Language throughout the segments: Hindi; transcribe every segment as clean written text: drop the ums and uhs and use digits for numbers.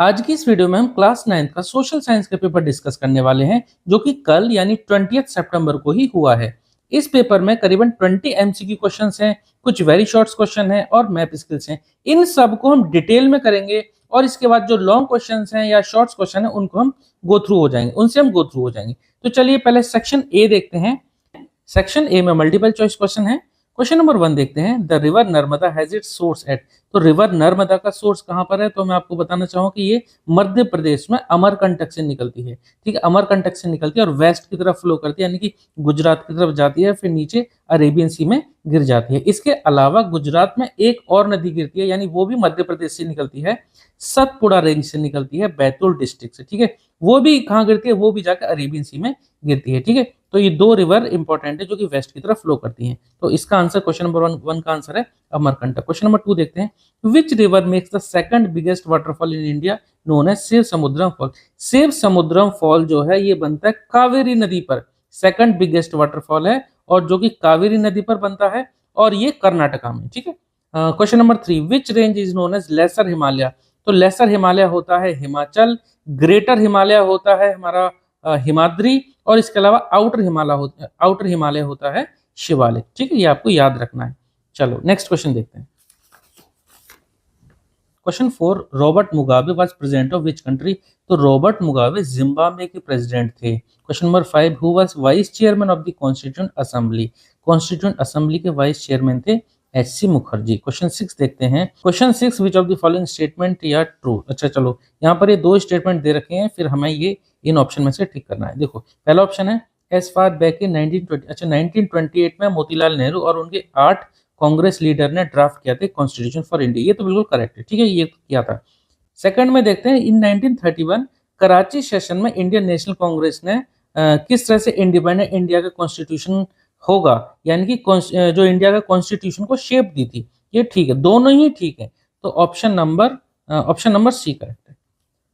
आज की इस वीडियो में हम क्लास 9 का सोशल साइंस का पेपर डिस्कस करने वाले हैं जो कि कल यानी 20 सितंबर को ही हुआ है। इस पेपर में करीबन 20 एमसीक्यू क्वेश्चंस हैं, कुछ वेरी शॉर्ट क्वेश्चन हैं और मैप स्किल्स हैं। इन सब को हम डिटेल में करेंगे और इसके बाद जो लॉन्ग क्वेश्चंस हैं या शॉर्ट क्वेश्चन हैं उनको हम गो थ्रू हो जाएंगे, उनसे हम गो थ्रू हो जाएंगे। तो चलिए पहले सेक्शन ए देखते हैं। सेक्शन ए में मल्टीपल चॉइस क्वेश्चन है। क्वेश्चन नंबर 1 देखते हैं। The river Narmada has its source at. तो रिवर नर्मदा का सोर्स कहां पर है? तो मैं आपको बताना चाहूंगा कि ये मध्य प्रदेश में अमरकंटक से निकलती है। ठीक है, अमरकंटक से निकलती है और वेस्ट की तरफ फ्लो करती है, यानी कि गुजरात की तरफ जाती है, फिर नीचे अरेबियन सी में गिर जाती है। इसके अलावा गुजरात में एक और नदी गिरती है, यानी वो भी मध्य प्रदेश से निकलती है, सतपुड़ा रेंज से निकलती है, बैतूल डिस्ट्रिक्ट से। ठीक है, वो भी कहाँ गिरती है? वो भी जाकर अरेबियन सी में गिरती है। ठीक है, तो ये दो रिवर इंपॉर्टेंट है जो कि वेस्ट की तरफ फ्लो करती हैं। तो इसका आंसर क्वेश्चन नंबर वन का आंसर है अमरकंटक। क्वेश्चन नंबर 2 देखते हैं। Which river makes the second biggest waterfall in India known as Shivasamudram fall. Shivasamudram fall जो है ये बनता है कावेरी नदी पर, सेकंड बिगेस्ट वाटरफॉल है और जो कि कावेरी नदी पर बनता है और ये कर्नाटका में। ठीक है, question number 3। Which range is known as lesser Himalaya. तो लेसर हिमालय होता है हिमाचल, ग्रेटर हिमालय होता है हमारा हिमाद्री और इसके अलावा आउटर हिमालय होता है शिवालिक। ठीक है, ये आपको याद रखना है। चलो नेक्स्ट क्वेश्चन देखते हैं। Question 4। Robert Mugabe was president of which country. तो रॉबर्ट मुगाबे जिम्बाब्वे के प्रेसिडेंट थे। Question number 5। Who was vice chairman of the constituent assembly. Constituent assembly के वाइस चेयरमैन थे एच.सी. मुखर्जी। क्वेश्चन 6 देखते हैं। Question 6। Which of the following statement या ट्रू। अच्छा चलो, यहाँ पर ये दो स्टेटमेंट दे रखे हैं, फिर हमें ये इन ऑप्शन में से ठीक करना है। देखो पहला ऑप्शन है एज फार बैक इन 1920। अच्छा, 1928 में मोतीलाल नेहरू और उनके 8 कांग्रेस लीडर ने ड्राफ्ट किया था कॉन्स्टिट्यूशन फॉर इंडिया। ये तो बिल्कुल करेक्ट है। ठीक है, ये किया था। सेकंड में देखते हैं इन 1931 कराची सेशन में इंडियन नेशनल कांग्रेस ने किस तरह से इंडिपेंडेंट इंडिया का कॉन्स्टिट्यूशन होगा, यानी कि जो इंडिया का कॉन्स्टिट्यूशन को शेप दी थी। ये ठीक है, दोनों ही ठीक है। तो ऑप्शन नंबर सी करेक्ट है।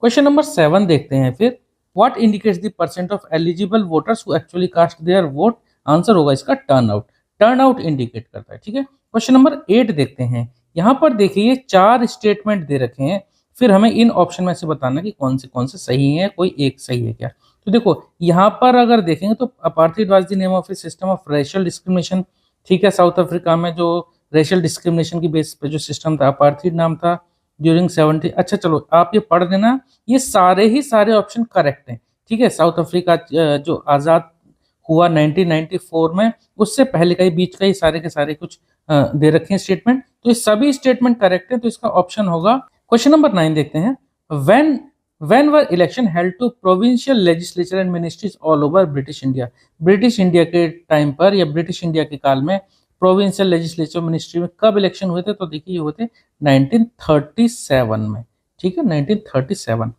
क्वेश्चन नंबर 7 देखते हैं फिर। What indicates the percent of eligible voters who actually cast their vote. Answer होगा इसका टर्नआउट। टर्नआउट इंडिकेट करता है। ठीक है, क्वेश्चन नंबर 8 देखते हैं। यहाँ पर देखिए 4 स्टेटमेंट दे रखे हैं, फिर हमें इन ऑप्शन में से बताना कि कौन से सही है, कोई एक सही है क्या। तो देखो यहाँ पर अगर देखेंगे तो apartheid was the name of A system of racial discrimination. ठीक है, साउथ अफ्रीका में जो रेशियल डिस्क्रिमिनेशन की बेस पे जो सिस्टम था, अपार्थाइड नाम था ड्यूरिंग 70। अच्छा चलो आप ये पढ़ देना, ये सारे ऑप्शन करेक्ट हैं। ठीक है, साउथ अफ्रीका जो आज़ाद हुआ 1994 में, उससे पहले का ही, बीच का ही, सारे के सारे कुछ दे रखे हैं स्टेटमेंट। तो ये सभी स्टेटमेंट करेक्ट है, तो इसका ऑप्शन होगा। क्वेश्चन नंबर 9 देखते हैं। When were election held to provincial legislature and ministries all over British India. British India के टाइम पर या ब्रिटिश इंडिया के काल में प्रोविंशियल लेजिस्लेचर मिनिस्ट्री में कब इलेक्शन हुए थे? तो देखिए ये हुए थे 1937 में। ठीक है, 1937।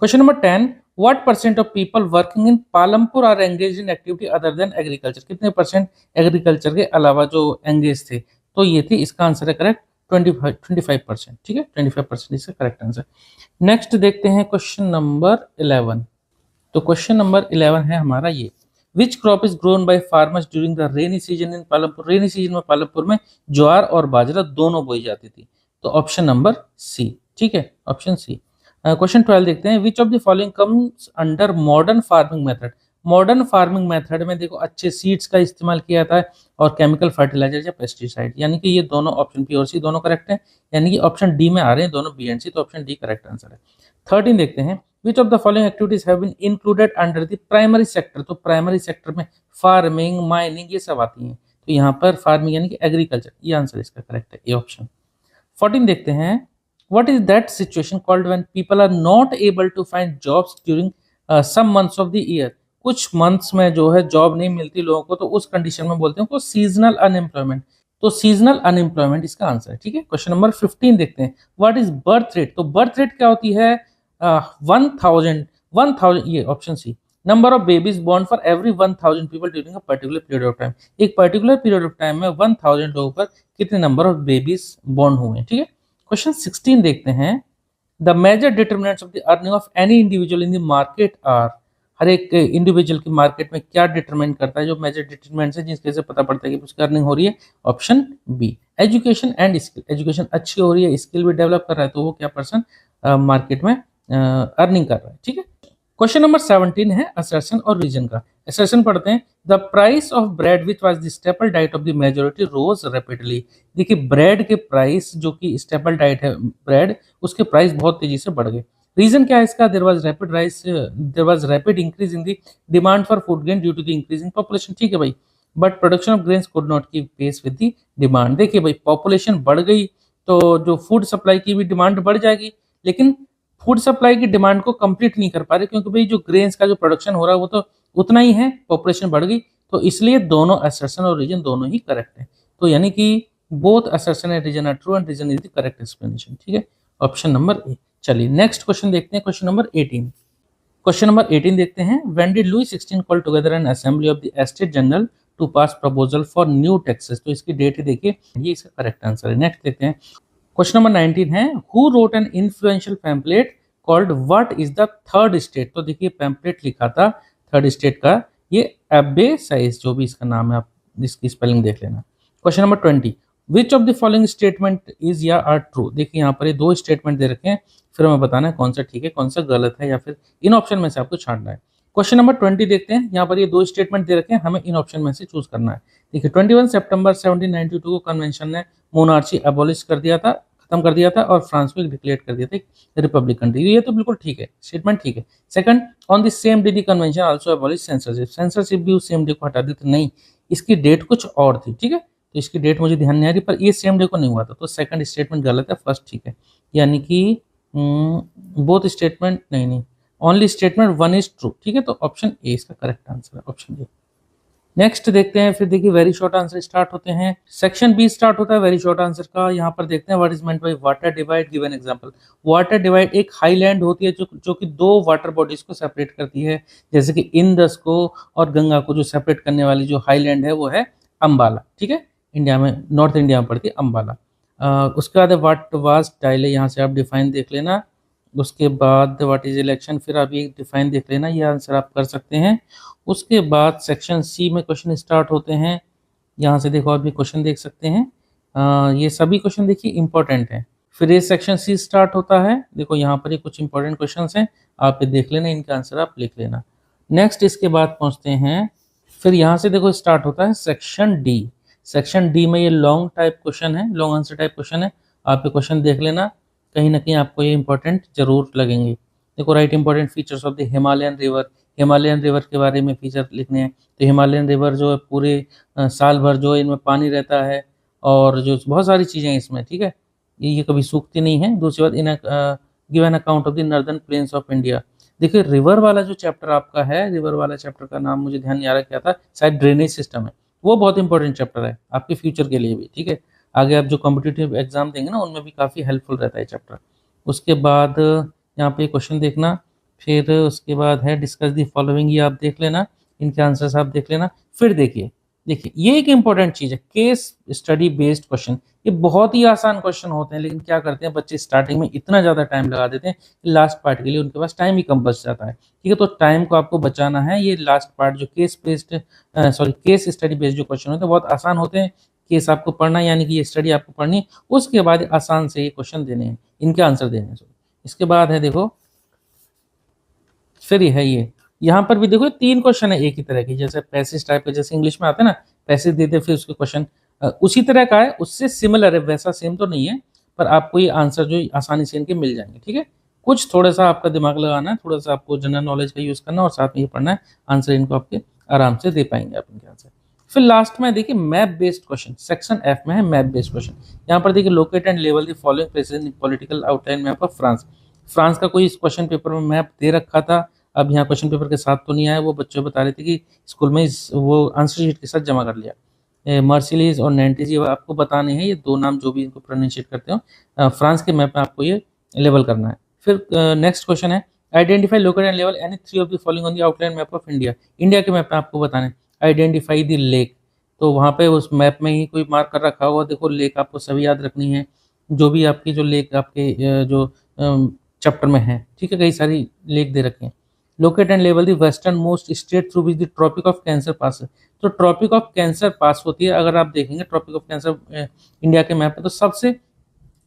Question number 10। What percent of people working in Palampur are engage in activity other than agriculture. कितने परसेंट एग्रीकल्चर के अलावा जो एंगेज थे? तो ये थी, इसका आंसर है करेक्ट 25%। ठीक है, 25% इसका करेक्ट आंसर। नेक्स्ट देखते हैं क्वेश्चन नंबर 11। तो क्वेश्चन नंबर 11 है हमारा ये। Which crop is grown by farmers during the rainy season in Palampur. Rainy season में पालमपुर में ज्वार और बाजरा दोनों बोई जाती थी। तो ऑप्शन नंबर सी। ठीक है, ऑप्शन सी। क्वेश्चन 12 देखते हैं। Which of the following comes under modern farming method. Modern farming method में देखो अच्छे सीड्स का इस्तेमाल किया जाता है और केमिकल फर्टिलाइजर या पेस्टिसाइड, यानी कि ये दोनों ऑप्शन बी और सी दोनों करेक्ट है, यानी कि ऑप्शन डी में आ रहे हैं दोनों बी एंड सी, तो ऑप्शन डी करेक्ट आंसर है। 13 देखते हैं। Which of the following activities have been included under the primary sector. तो प्राइमरी सेक्टर में फार्मिंग, माइनिंग ये सब आती हैं। तो यहाँ पर फार्मिंग यानी कि एग्रीकल्चर, ये आंसर इसका करेक्ट है, ये ऑप्शन। 14 देखते हैं। What is that situation called when people are not able to find jobs during some months of the year। कुछ मंथ्स में जो है जॉब नहीं मिलती लोगों को, तो उस कंडीशन में बोलते हैं को सीजनल अनएम्प्लॉयमेंट। तो सीजनल अनएम्प्लॉयमेंट इसका आंसर है। ठीक है, क्वेश्चन नंबर 15 देखते हैं। What is birth rate. तो बर्थ रेट क्या होती है? 1000 ये option C. Number of babies born for every 1000 people during a particular period of time. एक पर्टिकुलर पीरियड ऑफ टाइम में 1000 लोगों पर कितने नंबर ऑफ बेबीज बोर्न हुए। ठीक है, क्वेश्चन 16 देखते हैं। The major determinants of the earning of any individual in the market are. हर एक इंडिविजुअल की मार्केट में क्या डिटरमाइन करता है, जो मेजर डिटरमिनेंट्स है जिसके से पता पड़ता है कि उसकी अर्निंग हो रही है? Option B, education and skill. Education अच्छी हो रही है, स्किल भी डेवलप कर रहा है, तो वो क्या पर्सन मार्केट में अर्निंग कर रहा है, ठीक है। क्वेश्चन नंबर 17 है असर्शन और रीजन का। असर्शन पढ़ते हैं, the price of bread which was the staple diet of the majority rose rapidly. देखिए ब्रेड के प्राइस, जो कि स्टेपल डाइट है ब्रेड, उसके प्राइस बहुत तेजी से बढ़ गए। रीजन क्या है इसका? There was rapid increase in the demand for food grain due to the increasing population, ठीक है भाई। But production of grains could not keep pace with the demand. देखिए भाई पॉपुलेशन बढ़ गई तो जो फूड सप्लाई की भी डिमांड बढ़ जाएगी, लेकिन फूड सप्लाई की डिमांड को कंप्लीट नहीं कर पा रहे, क्योंकि भाई जो ग्रेन्स का जो प्रोडक्शन हो रहा है वो तो उतना ही है, पॉपुलेशन बढ़ गई, तो इसलिए दोनों असर्शन और रीजन दोनों ही करेक्ट है। तो यानी कि both assertion and reason are true and reason is the correct explanation, ठीक है। Option number A. चलिए नेक्स्ट क्वेश्चन देखते हैं, क्वेश्चन नंबर 18। क्वेश्चन नंबर 18 देखते हैं, when did Louis 16 call together an assembly of the estate general to pass proposal for new taxes. तो इसकी डेट देखिए, ये इसका करेक्ट आंसर है। नेक्स्ट देखते हैं, क्वेश्चन नंबर 19 है, who wrote an influential pamphlet called what is the third state. तो देखिए पैम्पलेट लिखा था थर्ड स्टेट का, ये एब्बे साइज, जो भी इसका नाम है, आप इसकी स्पेलिंग देख लेना। Question number 20, which of the following statement is या आर ट्रू। देखिए यहाँ पर ये दो स्टेटमेंट दे रखे हैं, फिर हमें बताना है कौन सा ठीक है कौन सा गलत है, या फिर इन ऑप्शन में से आपको छांटना है। क्वेश्चन नंबर 20 देखते हैं, यहाँ पर ये दो स्टेटमेंट दे रखे हैं, हमें इन ऑप्शन में से चूज करना है। देखिए 21 सितंबर 1792 को कन्वेंशन ने मोनार्ची एबॉलिश कर दिया था, खत्म कर दिया था, और फ्रांस को डिक्लेयर कर दिया था रिपब्लिक कंट्री। ये तो बिल्कुल ठीक है, स्टेटमेंट ठीक है। Second, on the same day the convention also abolish censorship. Censorship भी उस सेम डे को हटा दी थी, नहीं, इसकी डेट कुछ और थी, ठीक है। तो इसकी डेट मुझे ध्यान नहीं आ रही, पर ये सेम डे को नहीं हुआ था, तो सेकंड स्टेटमेंट गलत है, फर्स्ट ठीक है। यानी कि बोथ स्टेटमेंट नहीं, only statement one is true, ठीक है। तो ऑप्शन ए इसका करेक्ट आंसर है, ऑप्शन ए। नेक्स्ट देखते हैं, फिर देखिए वेरी शॉर्ट आंसर स्टार्ट होते हैं। सेक्शन बी स्टार्ट होता है वेरी शॉर्ट आंसर का। यहाँ पर देखते हैं, what is meant by water divide, given example. Water divide एक हाईलैंड होती है जो कि दो वाटर बॉडीज को सेपरेट करती है, जैसे कि इंदस को और गंगा को जो सेपरेट करने वाली जो हाईलैंड है वो है अंबाला, ठीक है। इंडिया में, नॉर्थ इंडिया में पड़ती है अंबाला। उसके बाद व्हाट वाज टाइले, यहाँ से आप डिफाइन देख लेना। उसके बाद व्हाट इज इलेक्शन, फिर आप ये डिफाइन देख लेना, ये आंसर आप कर सकते हैं। उसके बाद सेक्शन सी में क्वेश्चन स्टार्ट होते हैं, यहाँ से देखो आप भी क्वेश्चन देख सकते हैं। ये सभी क्वेश्चन देखिए इंपॉर्टेंट हैं। फिर ये सेक्शन सी स्टार्ट होता है, देखो यहाँ पर ये कुछ इंपॉर्टेंट क्वेश्चंस हैं, आप ये देख लेना, इनका आंसर आप लिख लेना। नेक्स्ट इसके बाद पहुँचते हैं, फिर यहाँ से देखो स्टार्ट होता है सेक्शन डी। सेक्शन डी में ये लॉन्ग टाइप क्वेश्चन है, लॉन्ग आंसर टाइप क्वेश्चन है, आप ये क्वेश्चन देख लेना, कहीं ना कहीं आपको ये इंपॉर्टेंट जरूर लगेंगे। देखो right important features of the Himalayan river, Himalayan river के बारे में फीचर लिखने हैं। तो हिमालयन रिवर जो है पूरे साल भर जो इनमें पानी रहता है, और जो बहुत सारी चीज़ें हैं इसमें, ठीक है, ये कभी सूखती नहीं है। दूसरी बात, in give an account of the northern plains of India. देखिए रिवर वाला जो चैप्टर आपका है, रिवर वाला चैप्टर का नाम मुझे ध्यान नहीं आ रहा क्या था, शायद ड्रेनेज सिस्टम है, वो बहुत इंपॉर्टेंट चैप्टर है आपके फ्यूचर के लिए भी, ठीक है। आगे आप जो कॉम्पिटिटिव एग्जाम देंगे ना, उनमें भी काफ़ी हेल्पफुल रहता है चैप्टर। उसके बाद यहाँ पे क्वेश्चन देखना, फिर उसके बाद है डिस्कस दी फॉलोइंग, ये आप देख लेना, इनके आंसर्स आप देख लेना। फिर देखिए ये एक इंपॉर्टेंट चीज़ है, केस स्टडी बेस्ड क्वेश्चन। ये बहुत ही आसान क्वेश्चन होते हैं, लेकिन क्या करते हैं बच्चे स्टार्टिंग में इतना ज़्यादा टाइम लगा देते हैं कि लास्ट पार्ट के लिए उनके पास टाइम ही कम बच जाता है, ठीक है। तो टाइम को आपको बचाना है। ये लास्ट पार्ट जो केस स्टडी बेस्ड जो क्वेश्चन होते हैं बहुत आसान होते हैं। केस आपको पढ़ना, यानी कि ये स्टडी आपको पढ़नी, उसके बाद आसान से ये क्वेश्चन देने हैं, इनके आंसर देने हैं। इसके बाद है देखो, फिर है ये, यहाँ पर भी देखो तीन क्वेश्चन है एक ही तरह के, जैसे पैसेज टाइप के, जैसे इंग्लिश में आते हैं ना पैसेज देते, फिर उसके क्वेश्चन उसी तरह का है, उससे सिमिलर है, वैसा सेम तो नहीं है, पर आपको ये आंसर जो आसानी से इनके मिल जाएंगे, ठीक है। कुछ थोड़ा सा आपका दिमाग लगाना है, थोड़ा सा आपको जनरल नॉलेज का यूज करना है, और साथ में ये पढ़ना है, आंसर इनको आपके आराम से दे पाएंगे आप इनके आंसर। फिर लास्ट में देखिए map based question, section F में है मैप बेस्ड क्वेश्चन। यहाँ पर देखिए locate and level the following places in political outline map of France. France का कोई इस क्वेश्चन पेपर में मैप दे रखा था, अब यहाँ क्वेश्चन पेपर के साथ तो नहीं आया, वो बच्चे बता रहे थे कि स्कूल में वो आंसर शीट के साथ जमा कर लिया। मार्सिलीज और नैंटीज ये आपको बताने हैं, ये दो नाम जो भी इनको प्रोनाउंशिएट करते हो, फ्रांस के मैप में आपको ये लेवल करना है। फिर नेक्स्ट क्वेश्चन है, identify locate and level any three of the following on the outline map of India. India के मैप में आपको बताना है आइडेंटिफाई द लेक, तो वहाँ पे उस मैप में ही कोई मार्क कर रखा होगा, देखो लेक आपको सभी याद रखनी है, जो भी आपकी जो लेक आपके जो चैप्टर में है, ठीक है, कई सारी लेक दे रखे हैं। Locate and level the western most state through which the tropic of cancer pass. तो ट्रॉपिक ऑफ कैंसर पास होती है, अगर आप देखेंगे ट्रॉपिक ऑफ कैंसर इंडिया के मैप में, तो सबसे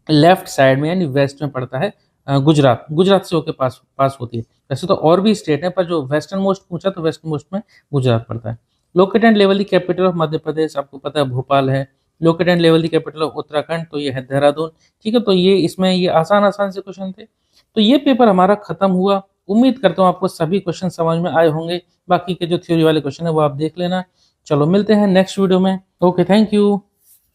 लेफ्ट साइड में यानी वेस्ट में पड़ता है गुजरात, गुजरात से होके पास पास होती है। वैसे तो और भी स्टेट है, पर जो वेस्टर्न मोस्ट पूछा तो वेस्टर्न मोस्ट में गुजरात पड़ता है। Locate and level the capital of Madhya Pradesh, आपको पता है भोपाल है। Locate and level the capital of Uttarakhand, तो ये है देहरादून। ठीक है, तो ये इसमें ये आसान आसान से क्वेश्चन थे। तो ये पेपर हमारा खत्म हुआ। उम्मीद करता हूँ आपको सभी क्वेश्चन समझ में आए होंगे। बाकी के जो थ्योरी वाले क्वेश्चन है वो आप देख लेना। चलो मिलते हैं नेक्स्ट वीडियो में। Okay, thank you.